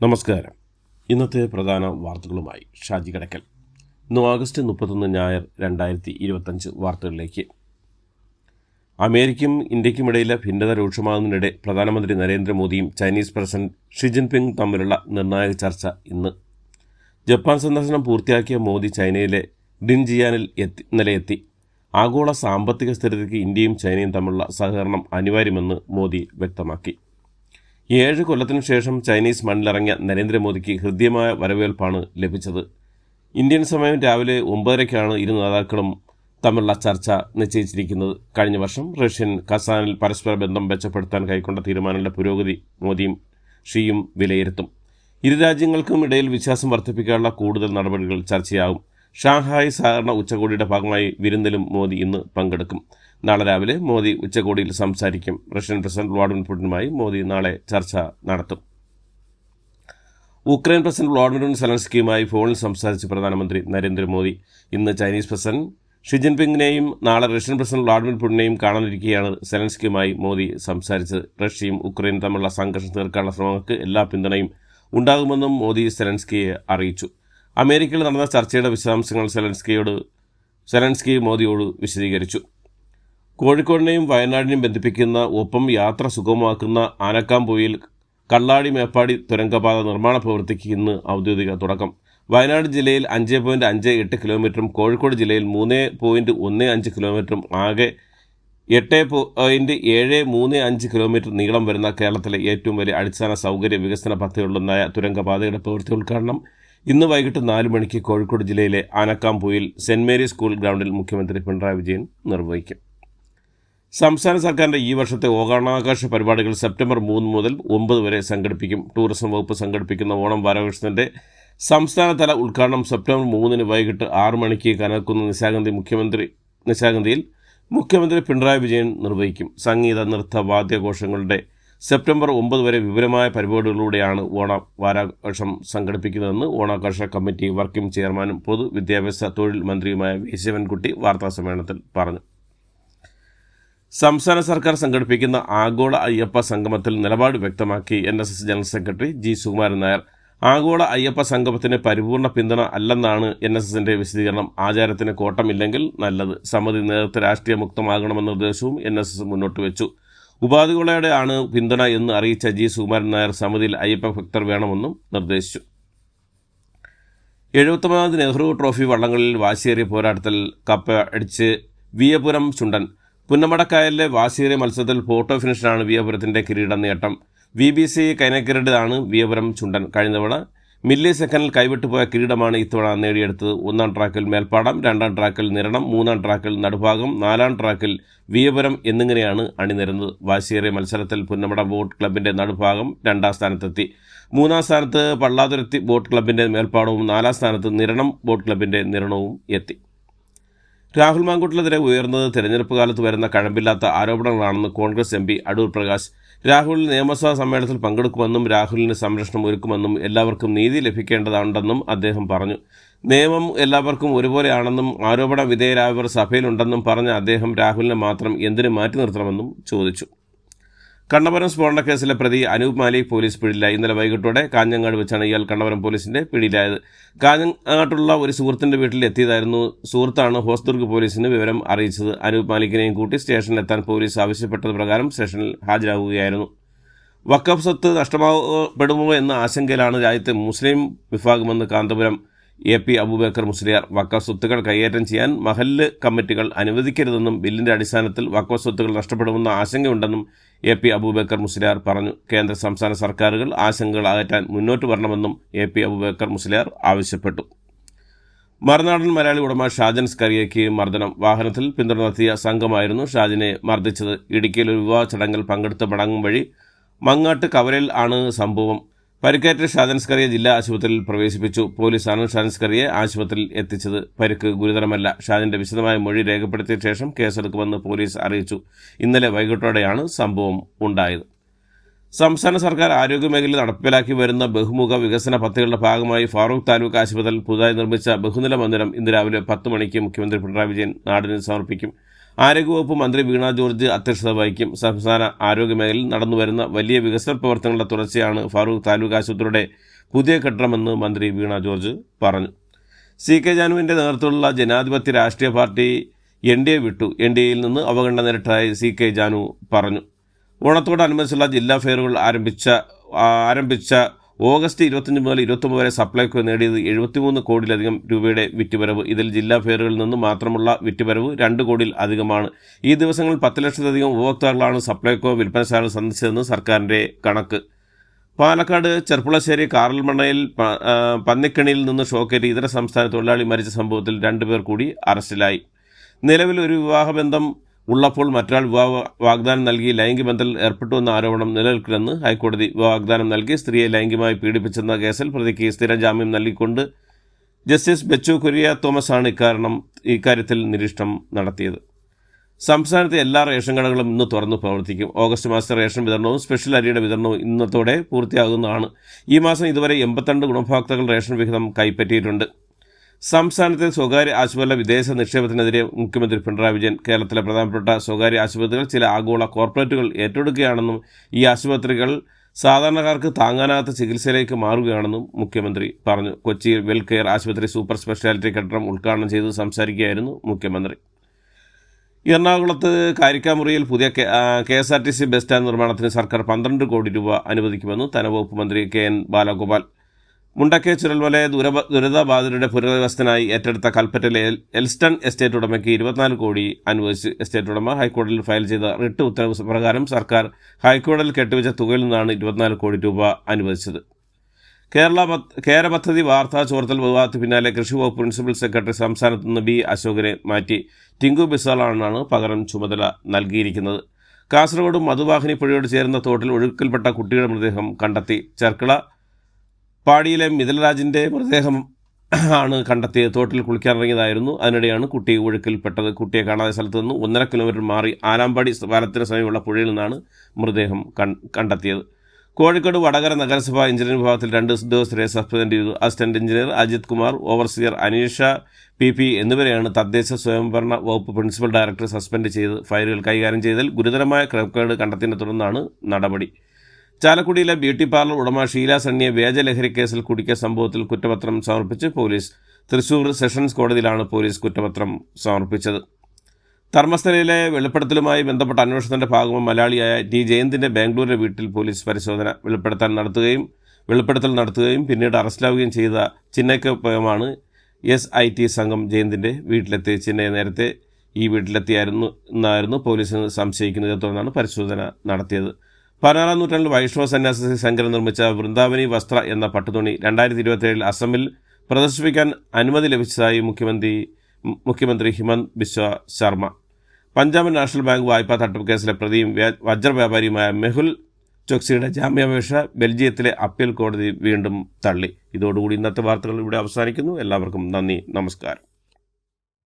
നമസ്കാരം. ഇന്നത്തെ പ്രധാന വാർത്തകളുമായി ഷാജി കടക്കൽ. ഇന്ന് ഓഗസ്റ്റ് 31 ഞായർ 2025 വാർത്തകളിലേക്ക്. അമേരിക്കയും ഇന്ത്യക്കുമിടയിലെ ഭിന്നത രൂക്ഷമാകുന്നതിനിടെ പ്രധാനമന്ത്രി നരേന്ദ്രമോദിയും ചൈനീസ് പ്രസിഡന്റ് ഷി ജിൻപിങ് തമ്മിലുള്ള നിർണായക ചർച്ച ഇന്ന്. ജപ്പാൻ സന്ദർശനം പൂർത്തിയാക്കിയ മോദി ചൈനയിലെ ഡിൻജിയാനിൽ ഇന്നലെ എത്തി. ആഗോള സാമ്പത്തിക സ്ഥിരതയ്ക്ക് ഇന്ത്യയും ചൈനയും തമ്മിലുള്ള സഹകരണം അനിവാര്യമെന്ന് മോദി വ്യക്തമാക്കി. 7 കൊല്ലത്തിനു ശേഷം ചൈനീസ് മണ്ണിലിറങ്ങിയ നരേന്ദ്രമോദിക്ക് ഹൃദ്യമായ വരവേൽപ്പാണ് ലഭിച്ചത്. ഇന്ത്യൻ സമയം രാവിലെ 9:30-ക്കാണ് ഇരു നേതാക്കളും തമ്മിലുള്ള ചർച്ച നിശ്ചയിച്ചിരിക്കുന്നത്. കഴിഞ്ഞ വർഷം റഷ്യൻ കസാനിൽ പരസ്പര ബന്ധം മെച്ചപ്പെടുത്താൻ കൈക്കൊണ്ട തീരുമാനങ്ങളുടെ പുരോഗതി മോദിയും ഷിയും വിലയിരുത്തും. ഇരു രാജ്യങ്ങൾക്കും ഇടയിൽ വിശ്വാസം വർദ്ധിപ്പിക്കാനുള്ള കൂടുതൽ നടപടികൾ ചർച്ചയാകും. ഷാങ്ഹായ് സഹകരണ ഉച്ചകോടിയുടെ ഭാഗമായി വിരുന്നിലും മോദി ഇന്ന് പങ്കെടുക്കും. നാളെ രാവിലെ മോദി ഉച്ചകോടിയിൽ സംസാരിക്കും. റഷ്യൻ പ്രസിഡന്റ് വ്ളാഡിമിർ പുടിനുമായി മോദി നാളെ ചർച്ച നടത്തും. ഉക്രൈൻ പ്രസിഡന്റ് വ്ളാഡിമിർ സെലൻസ്കിയുമായി ഫോണിൽ സംസാരിച്ച പ്രധാനമന്ത്രി നരേന്ദ്രമോദി ഇന്ന് ചൈനീസ് പ്രസിഡന്റ് ഷി ജിൻപിങ്ങിനെയും നാളെ റഷ്യൻ പ്രസിഡന്റ് വ്ളാഡിമിർ പുടിനെയും കാണാനിരിക്കെയാണ് സെലൻസ്കിയുമായി മോദി സംസാരിച്ചത്. റഷ്യയും ഉക്രൈനും തമ്മിലുള്ള സംഘർഷം തീർക്കാനുള്ള ശ്രമങ്ങൾക്ക് എല്ലാ പിന്തുണയും ഉണ്ടാകുമെന്നും മോദി സെലൻസ്കിയെ അറിയിച്ചു. അമേരിക്കയിൽ നടന്ന ചർച്ചയുടെ വിശദാംശങ്ങൾ സെലൻസ്കി മോദിയോട് വിശദീകരിച്ചു. കോഴിക്കോടിനെയും വയനാടിനെയും ബന്ധിപ്പിക്കുന്ന ഒപ്പം യാത്ര സുഗമമാക്കുന്ന ആനക്കാംപൊയിൽ കള്ളാടി മേപ്പാടി തുരങ്കപാത നിർമ്മാണ പ്രവൃത്തിക്ക് ഇന്ന് ഔദ്യോഗിക തുടക്കം. വയനാട് ജില്ലയിൽ 5.58 കിലോമീറ്ററും കോഴിക്കോട് ജില്ലയിൽ 3.15 കിലോമീറ്ററും ആകെ 8.735 കിലോമീറ്റർ നീളം വരുന്ന കേരളത്തിലെ ഏറ്റവും വലിയ അടിസ്ഥാന സൗകര്യ വികസന പദ്ധതികളിലൊന്നായ തുരങ്കപാതയുടെ പ്രവൃത്തി ഉദ്ഘാടനം ഇന്ന് വൈകിട്ട് 4 മണിക്ക് കോഴിക്കോട് ജില്ലയിലെ ആനക്കാംപൊയിൽ സെന്റ് മേരീസ് സ്കൂൾ ഗ്രൗണ്ടിൽ മുഖ്യമന്ത്രി പിണറായി വിജയൻ നിർവഹിക്കും. സംസ്ഥാന സർക്കാരിൻ്റെ ഈ വർഷത്തെ ഓണാഘോഷ പരിപാടികൾ സെപ്റ്റംബർ 3 മുതൽ 9 വരെ സംഘടിപ്പിക്കും. ടൂറിസം വകുപ്പ് സംഘടിപ്പിക്കുന്ന ഓണം വാരാഘോഷത്തിൻ്റെ സംസ്ഥാനതല ഉദ്ഘാടനം സെപ്റ്റംബർ 3 വൈകിട്ട് 6 മണിക്ക് കനക്കുന്ന നിശാഗന്ധിയിൽ മുഖ്യമന്ത്രി പിണറായി വിജയൻ നിർവഹിക്കും. സംഗീത നൃത്ത വാദ്യഘോഷങ്ങളുടെ സെപ്റ്റംബർ 9 വരെ വിപുലമായ പരിപാടികളിലൂടെയാണ് ഓണ വാരാഘോഷം സംഘടിപ്പിക്കുന്നതെന്ന് ഓണാഘോഷ കമ്മിറ്റി വർക്കിംഗ് ചെയർമാനും പൊതുവിദ്യാഭ്യാസ തൊഴിൽ മന്ത്രിയുമായ വി ശിവൻകുട്ടി വാർത്താസമ്മേളനത്തിൽ പറഞ്ഞു. സംസ്ഥാന സർക്കാർ സംഘടിപ്പിക്കുന്ന ആഗോള അയ്യപ്പ സംഗമത്തിൽ നിലപാട് വ്യക്തമാക്കി NSS general secretary G Sukumaran Nair. ആഗോള അയ്യപ്പ സംഗമത്തിന് പരിപൂർണ പിന്തുണ അല്ലെന്നാണ് NSSന്റെ വിശദീകരണം. ആചാരത്തിന് കോട്ടമില്ലെങ്കിൽ നല്ലത്. സമിതി നേതൃത്വ രാഷ്ട്രീയ മുക്തമാകണമെന്ന നിർദ്ദേശവും NSS മുന്നോട്ട് വെച്ചു. ഉപാധികളോടെ ആണ് പിന്തുണ എന്ന് അറിയിച്ച ജി സുകുമാരൻ നായർ സമിതിയിൽ അയ്യപ്പ ഭക്തർ വേണമെന്നും നിർദ്ദേശിച്ചു. 71ാമത് നെഹ്റു ട്രോഫി വള്ളങ്ങളിൽ വാശിയേറിയ പോരാട്ടത്തിൽ കപ്പ അടിച്ച് വിയപുരം ചുണ്ടൻ. പുന്നമടക്കായലിലെ വാശിയേറിയ മത്സരത്തിൽ ഫോട്ടോ ഫിനിഷിലാണ് വിയപുരത്തിൻ്റെ കിരീട നേട്ടം. VBC കൈനക്കിരീടാണ് വിയപുരം ചുണ്ടൻ. കഴിഞ്ഞ തവണ മില്ലി സെക്കൻഡിൽ കൈവിട്ടുപോയ കിരീടമാണ് ഇത്തവണ നേടിയെടുത്തത്. 1ാം ട്രാക്കിൽ മേൽപ്പാടം, 2ാം ട്രാക്കിൽ നിരണം, 3ാം ട്രാക്കിൽ നടുഭാഗം, 4ാം ട്രാക്കിൽ വിയപുരം എന്നിങ്ങനെയാണ് അണിനിരുന്നത്. വാശിയേറിയ മത്സരത്തിൽ പുന്നമട ബോട്ട് ക്ലബിൻ്റെ നടുഭാഗം 2ാം സ്ഥാനത്തെത്തി. 3ാം സ്ഥാനത്ത് പള്ളാതുരുത്തി ബോട്ട് ക്ലബിൻ്റെ മേൽപ്പാടവും 4ാം സ്ഥാനത്ത് നിരണം ബോട്ട് ക്ലബിൻ്റെ നിരണവും എത്തി. രാഹുൽ മാങ്കൂട്ടിലെതിരെ ഉയർന്നത് തെരഞ്ഞെടുപ്പ് കാലത്ത് വരുന്ന കഴമ്പില്ലാത്ത ആരോപണങ്ങളാണെന്ന് കോൺഗ്രസ് MP അടൂർ പ്രകാശ്. രാഹുൽ നിയമസഭാ സമ്മേളനത്തിൽ പങ്കെടുക്കുമെന്നും രാഹുലിന് സംരക്ഷണം ഒരുക്കുമെന്നും എല്ലാവർക്കും നീതി ലഭിക്കേണ്ടതുണ്ടെന്നും അദ്ദേഹം പറഞ്ഞു. നിയമം എല്ലാവർക്കും ഒരുപോലെയാണെന്നും ആരോപണ വിധേയരായവർ സഭയിലുണ്ടെന്നും പറഞ്ഞ അദ്ദേഹം രാഹുലിനെ മാത്രം എന്തിനു മാറ്റി നിർത്തണമെന്നും ചോദിച്ചു. കണ്ണപുരം സ്ഫോടനക്കേസിലെ പ്രതി അനൂപ് മാലിക് പോലീസ് പിടിയിലായി. ഇന്നലെ വൈകിട്ടോടെ കാഞ്ഞങ്ങാട് വെച്ചാണ് ഇയാൾ കണ്ണപുരം പോലീസിൻ്റെ പിടിയിലായത്. കാഞ്ഞങ്ങാട്ടുള്ള ഒരു സുഹൃത്തിൻ്റെ വീട്ടിൽ എത്തിയതായിരുന്നു. സുഹൃത്താണ് ഹോസ്ദുർഗ് പോലീസിന് വിവരം അറിയിച്ചത്. അനൂപ് മാലിക്കിനെയും കൂട്ടി സ്റ്റേഷനിലെത്താൻ പോലീസ് ആവശ്യപ്പെട്ടത് പ്രകാരം സ്റ്റേഷനിൽ ഹാജരാകുകയായിരുന്നു. വഖഫ് സ്വത്ത് നഷ്ടപ്പെടുമോ എന്ന ആശങ്കയിലാണ് രാജ്യത്തെ മുസ്ലിം വിഭാഗമെന്ന് കാന്തപുരം AP അബൂബക്കർ മുസ്ലിയാർ. വഖഫ് സ്വത്തുക്കൾ കൈയേറ്റം ചെയ്യാൻ മഹല്ല് കമ്മിറ്റികൾ അനുവദിക്കരുതെന്നും ബില്ലിൻ്റെ അടിസ്ഥാനത്തിൽ വഖഫ് സ്വത്തുക്കൾ നഷ്ടപ്പെടുമെന്ന ആശങ്കയുണ്ടെന്നും AP അബൂബക്കർ മുസ്ലിയാർ പറഞ്ഞു. കേന്ദ്ര സംസ്ഥാന സർക്കാരുകൾ ആശങ്കകൾ അകറ്റാൻ മുന്നോട്ട് വരണമെന്നും AP അബൂബക്കർ മുസ്ലിയാർ ആവശ്യപ്പെട്ടു. മറുനാടൻ മലയാളി ഉടമ ഷാജൻ സ്കറിയയ്ക്ക് മർദ്ദനം. വാഹനത്തിൽ പിന്തുടർന്നെത്തിയ സംഘമായിരുന്നു ഷാജിനെ മർദ്ദിച്ചത്. ഇടുക്കിയിൽ ഒരു വിവാഹ ചടങ്ങിൽ പങ്കെടുത്ത് മടങ്ങും വഴി മങ്ങാട്ട് കവരയിൽ ആണ് സംഭവം. പരിക്കേറ്റ ഷാജൻ സ്കറിയെ ജില്ലാ ആശുപത്രിയിൽ പ്രവേശിപ്പിച്ചു. പോലീസാണ് ഷാജൻ സ്കറിയെ ആശുപത്രിയിൽ എത്തിച്ചത്. പരിക്ക് ഗുരുതരമല്ല. ഷാജിൻ്റെ വിശദമായ മൊഴി രേഖപ്പെടുത്തിയ ശേഷം കേസെടുക്കുമെന്ന് പോലീസ് അറിയിച്ചു. ഇന്നലെ വൈകിട്ടോടെയാണ് സംഭവം ഉണ്ടായത്. സംസ്ഥാന സർക്കാർ ആരോഗ്യമേഖലയിൽ നടപ്പിലാക്കി വരുന്ന ബഹുമുഖ വികസന പദ്ധതികളുടെ ഭാഗമായി ഫാറൂഖ് താലൂക്ക് ആശുപത്രിയിൽ പുതുതായി നിർമ്മിച്ച ബഹുനില മന്ദിരം ഇന്ന് രാവിലെ 10 മണിക്ക് മുഖ്യമന്ത്രി പിണറായി വിജയൻ നാടിന് സമർപ്പിക്കും. ആരോഗ്യവകുപ്പ് മന്ത്രി വീണ ജോർജ് അധ്യക്ഷത വഹിക്കും. സംസ്ഥാന ആരോഗ്യമേഖലയിൽ നടന്നുവരുന്ന വലിയ വികസന പ്രവർത്തനങ്ങളുടെ തുടർച്ചയാണ് ഫാറൂഖ് താലൂക്ക് ആശുപത്രിയുടെ പുതിയ കെട്ടിടമെന്ന് മന്ത്രി വീണ ജോർജ് പറഞ്ഞു. CK ജാനുവിൻ്റെ നേതൃത്വത്തിലുള്ള ജനാധിപത്യ രാഷ്ട്രീയ പാർട്ടി NDA വിട്ടു. NDAയിൽ നിന്ന് അവഗണന നേരിട്ടതായി CK ജാനു പറഞ്ഞു. ഓണത്തോടനുബന്ധിച്ചുള്ള ജില്ലാ ഫെയറുകൾ ആരംഭിച്ച ഓഗസ്റ്റ് 25 മുതൽ 29 വരെ സപ്ലൈകോ നേടിയത് 73 കോടിയിലധികം രൂപയുടെ വിറ്റുവരവ്. ഇതിൽ ജില്ലാ ഫെയറുകളിൽ നിന്ന് മാത്രമുള്ള വിറ്റുവരവ് 2 കോടിയിൽ അധികമാണ്. ഈ ദിവസങ്ങളിൽ 10 ലക്ഷത്തിലധികം ഉപഭോക്താക്കളാണ് സപ്ലൈകോ വിൽപ്പനശാല സന്ദർശിച്ചതെന്ന് സർക്കാരിൻ്റെ കണക്ക്. പാലക്കാട് ചെർപ്പുളശ്ശേരി കാറൽമണ്ണയിൽ പന്നിക്കണിയിൽ നിന്ന് ഷോക്കേറ്റ് ഇതര സംസ്ഥാന തൊഴിലാളി മരിച്ച സംഭവത്തിൽ 2 പേർ കൂടി അറസ്റ്റിലായി. നിലവിൽ ഒരു വിവാഹബന്ധം ഉള്ളപ്പോൾ മറ്റൊരാൾ വാഗ്ദാനം നൽകി ലൈംഗിക ബന്ധത്തിൽ ഏർപ്പെട്ടുവെന്ന ആരോപണം നിലനിൽക്കില്ലെന്ന് ഹൈക്കോടതി. വാഗ്ദാനം നൽകി സ്ത്രീയെ ലൈംഗികമായി പീഡിപ്പിച്ചെന്ന കേസിൽ പ്രതിക്ക് സ്ഥിര ജാമ്യം നൽകിക്കൊണ്ട് ജസ്റ്റിസ് ബെച്ചു കുര്യൻ തോമസാണ് ഇക്കാര്യത്തിൽ നിരീക്ഷണം നടത്തിയത്. സംസ്ഥാനത്തെ എല്ലാ റേഷൻ കടകളും ഇന്ന് തുറന്നു പ്രവർത്തിക്കും. ഓഗസ്റ്റ് മാസത്തെ റേഷൻ വിതരണവും സ്പെഷ്യൽ അരിയുടെ വിതരണവും ഇന്നത്തോടെ പൂർത്തിയാകുന്നതാണ്. ഈ മാസം ഇതുവരെ 82 ഗുണഭോക്താക്കൾ റേഷൻ വിഹിതം കൈപ്പറ്റിയിട്ടുണ്ട്. സംസ്ഥാനത്തെ സ്വകാര്യ ആശുപത്രിയിലെ വിദേശ നിക്ഷേപത്തിനെതിരെ മുഖ്യമന്ത്രി പിണറായി വിജയൻ. കേരളത്തിലെ പ്രധാനപ്പെട്ട സ്വകാര്യ ആശുപത്രികൾ ചില ആഗോള കോർപ്പറേറ്റുകൾ ഏറ്റെടുക്കുകയാണെന്നും ഈ ആശുപത്രികൾ സാധാരണക്കാർക്ക് താങ്ങാനാകാത്ത ചികിത്സയിലേക്ക് മാറുകയാണെന്നും മുഖ്യമന്ത്രി പറഞ്ഞു. കൊച്ചിയിൽ വെൽ കെയർ ആശുപത്രി സൂപ്പർ സ്പെഷ്യാലിറ്റി കെട്ടിടം ഉദ്ഘാടനം ചെയ്ത് സംസാരിക്കുകയായിരുന്നു മുഖ്യമന്ത്രി. എറണാകുളത്ത് കാരിക്കാമുറിയിൽ പുതിയ KSRTC ബസ് സ്റ്റാൻഡ് നിർമ്മാണത്തിന് സർക്കാർ 12 കോടി രൂപ അനുവദിക്കുമെന്ന് ധനവകുപ്പ് മന്ത്രി KN ബാലഗോപാൽ. മുണ്ടക്കൈ ചുരൽമല ദുരിതബാധിതരുടെ പുനരധിവാസത്തിനായി ഏറ്റെടുത്ത കൽപ്പറ്റയിലെ എൽസ്റ്റൺ എസ്റ്റേറ്റ് ഉടമയ്ക്ക് 24 കോടി അനുവദിച്ച് എസ്റ്റേറ്റ് ഉടമ ഹൈക്കോടതിയിൽ ഫയൽ ചെയ്ത റിട്ട് ഉത്തരവ് പ്രകാരം സർക്കാർ ഹൈക്കോടതിയിൽ കെട്ടിവെച്ച തുകയിൽ നിന്നാണ് 24 കോടി രൂപ അനുവദിച്ചത്. കേര പദ്ധതി വാർത്താ ചോർത്തൽ വിവാദത്തിന് പിന്നാലെ കൃഷി വകുപ്പ് പ്രിൻസിപ്പൽ സെക്രട്ടറി സംസ്ഥാനത്ത് നിന്ന് B അശോകനെ മാറ്റി ടിങ്കു ബിസാളാണ് പകരം ചുമതല നൽകിയിരിക്കുന്നത്. കാസർഗോഡ് മധുവാഹിനി പുഴയോട് ചേർന്ന തോട്ടിൽ ഒഴുക്കിൽപ്പെട്ട കുട്ടിയുടെ മൃതദേഹം കണ്ടെത്തി. ചെർക്കള പാടിയിലെ മിഥിലരാജിൻ്റെ മൃതദേഹം ആണ് കണ്ടെത്തിയത്. തോട്ടിൽ കുളിക്കാനിറങ്ങിയതായിരുന്നു. അതിനിടെയാണ് കുട്ടി ഒഴുക്കിൽപ്പെട്ടത്. കുട്ടിയെ കാണാതെ സ്ഥലത്ത് നിന്ന് 1.5 കിലോമീറ്റർ മാറി ആലാമ്പാടി പാലത്തിന് സമീപമുള്ള പുഴയിൽ നിന്നാണ് മൃതദേഹം കണ്ടെത്തിയത്. കോഴിക്കോട് വടകര നഗരസഭ എഞ്ചിനീയറിംഗ് വിഭാഗത്തിൽ 2 ഉദ്യോഗസ്ഥരെ സസ്പെൻഡ് ചെയ്തു. Assistant engineer Ajith Kumar, overseer Aneesha PP എന്നിവരെയാണ് തദ്ദേശ സ്വയംഭരണ വകുപ്പ് പ്രിൻസിപ്പൽ ഡയറക്ടർ സസ്പെൻഡ് ചെയ്ത്. ഫയലുകൾ കൈകാര്യം ചെയ്തതിൽ ഗുരുതരമായ ക്രമക്കേട് കണ്ടെത്തിയതിനെ തുടർന്നാണ് നടപടി. ചാലക്കുടിയിലെ ബ്യൂട്ടി പാർലർ ഉടമ ഷീല സണ്ണിയെ വ്യാജലഹരി കേസിൽ കുടുക്കിയ സംഭവത്തിൽ കുറ്റപത്രം സമർപ്പിച്ച് പോലീസ്. തൃശൂർ സെഷൻസ് കോടതിയിലാണ് പോലീസ് കുറ്റപത്രം സമർപ്പിച്ചത്. ധർമ്മസ്ഥലയിലെ വെളിപ്പെടുത്തലുമായി ബന്ധപ്പെട്ട അന്വേഷണത്തിൻ്റെ ഭാഗമായി മലയാളിയായ T ജയന്തിൻ്റെ ബാംഗ്ലൂരിലെ വീട്ടിൽ പോലീസ് പരിശോധന. വെളിപ്പെടുത്തൽ നടത്തുകയും പിന്നീട് അറസ്റ്റിലാവുകയും ചെയ്ത ചിന്നയ്ക്കൊപ്പമാണ് SIT സംഘം ജയന്തിൻ്റെ വീട്ടിലെത്തി. ചിന്നയെ നേരത്തെ ഈ വീട്ടിലെത്തിയായിരുന്നു പോലീസിന് സംശയിക്കുന്നതിനെ തുടർന്നാണ് പരിശോധന നടത്തിയത്. 16-ാം നൂറ്റാണ്ടിൽ വൈഷ്ണവ സന്യാസി ശങ്കരൻ നിർമ്മിച്ച വൃന്ദാവനി വസ്ത്ര എന്ന പട്ടുതുണി 2027 അസമിൽ പ്രദർശിപ്പിക്കാൻ അനുമതി ലഭിച്ചതായി മുഖ്യമന്ത്രി ഹിമന്ത് ബിശ്വ ശർമ്മ. പഞ്ചാബ് നാഷണൽ ബാങ്ക് വായ്പാ തട്ടിപ്പ് കേസിലെ പ്രതിയും വജ്ര വ്യാപാരിയുമായ മെഹുൽ ചോക്സിയുടെ ജാമ്യാപേക്ഷ ബെൽജിയത്തിലെ അപ്പീൽ കോടതി വീണ്ടും തള്ളി. ഇതോടുകൂടി ഇന്നത്തെ വാർത്തകൾ ഇവിടെ അവസാനിക്കുന്നു. എല്ലാവർക്കും നന്ദി, നമസ്കാരം.